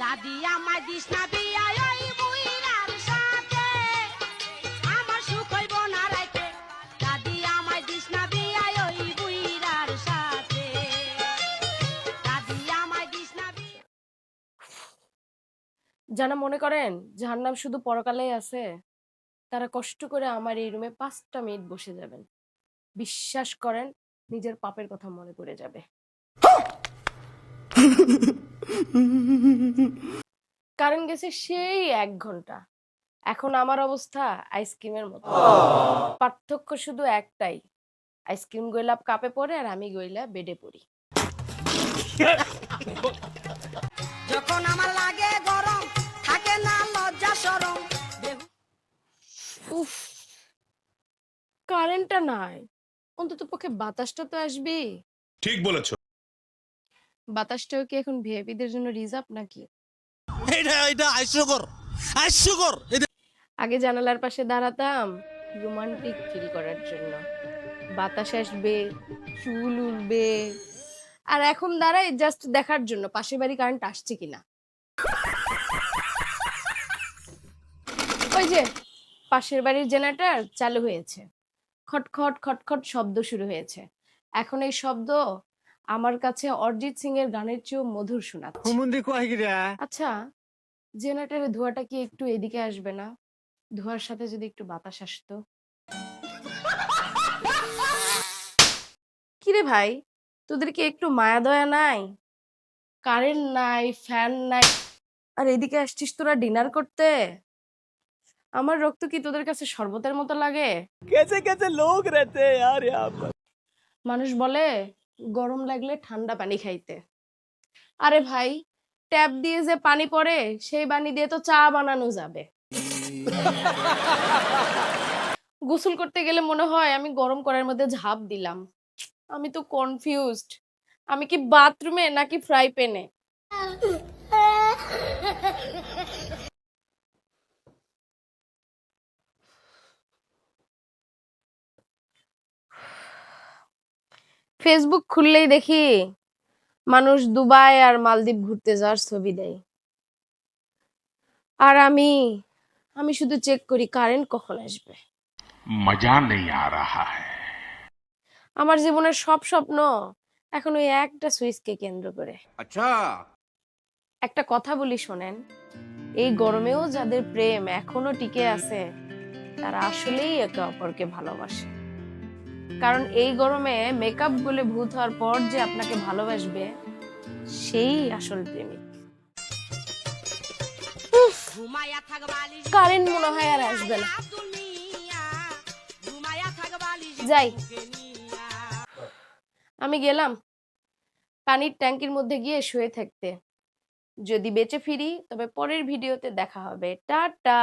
দাদি আমায় দিস না বিয়া ওই বুইরার সাথে আমার সুখ হইব না রাইতে দাদি আমায় দিস না বিয়া ওই বুইরার সাথে দাদি আমায় দিস না বিয়া। যারা মনে করেন জাহান্নাম শুধু পরকালেই আছে তারা কষ্ট করে আমার এই রুমে 5টা মিনিট বসে যাবেন, বিশ্বাস করেন নিজের পাপের কথা মনে পড়ে যাবে। কারণ গেছে সেই 1 ঘন্টা, এখন আমার অবস্থা আইসক্রিমের মতো। পার্থক্য শুধু একটাই, আইসক্রিম গইলা কাপে পড়ে আর আমি গইলা বেডে পড়ি। যখন আমার লাগে গরম থাকে না লজ্জা শরম। উফ, কারেন্টটা নাই, অন্তত পক্ষে বাতাসটা তো আসবে। ঠিক বলেছো। বাতাসটাও কি এখন ভিআইপিদের জন্য রিজার্ভ নাকি? এটা হাস্যকর। আগে জানালার পাশে দাঁড়াতাম রোমান্টিক ফিল করার জন্য, বাতাস আসবে, চুল উড়বে, আর এখন দাঁড়াই জাস্ট দেখার জন্য পাশের বাড়ি কারেন্ট আসছে কিনা। ওই যে পাশের বাড়ির জেনারেটর চালু হয়েছে, খটখট খটখট শব্দ শুরু হয়েছে। এখন এই শব্দ আমার কাছে অরিজিৎ সিং এর গানের চেয়েও মধুর শোনাচ্ছে। আচ্ছা, জেনারেটরের ধোঁয়াটা কি একটু এদিকে আসবে না? ধোঁয়ার সাথে যদি একটু বাতাস আসতো। কিরে ভাই, তোদের কি একটু মায়া দয়া নাই? কারেন্ট নাই, ফ্যান নাই, আর এদিকে আসছিস তোরা ডিনার করতে। আমার রক্ত কি তোদের কাছে শরবতের মতো লাগে? कैसे लोग रहते हैं यार यहाँ पर। মানুষ বলে গরম লাগলে ঠান্ডা পানি খাইতে। আরে ভাই, ট্যাপ দিয়ে যে পানি পড়ে সেই পানি দিয়ে তো চা বানানো যাবে। গোসল করতে গেলে মনে হয় আমি গরম কড়াইয়ের মধ্যে ঝাঁপ দিলাম। আমি তো কনফিউজড, আমি কি বাথরুমে নাকি ফ্রাই প্যানে। ফেসবুক খুললেই দেখি মানুষ দুবাই আর মালদ্বীপ ঘুরতে যাওয়ার ছবি দেয়, আর আমি শুধু চেক করি কারেন্ট কখন আসবে। मजा नहीं आ रहा है। আমার জীবনের সব স্বপ্ন এখন ওই একটা সুইচকে কেন্দ্র করে। अच्छा একটা কথা বলি শোনেন, এই গরমেও যাদের প্রেম এখনো টিকে আছে তারা আসলেই একে অপরকে ভালোবাসে। কারণ এই গরমে মেকআপ বলে ভূত হওয়ার পর যে আপনাকে ভালোবাসবে সেই আসল প্রেমিক। ঘুমায়া থাক বালিশ কারেন্ট মনে হয় আর আসবে না। আব্দুল মিয়া ঘুমায়া থাক বালিশ যাই, বুকে নিয়া। আমি গেলাম পানির ট্যাঙ্কির মধ্যে গিয়ে শুয়ে থাকতে। যদি বেঁচে ফিরি তবে পরের ভিডিওতে দেখা হবে। টাটা।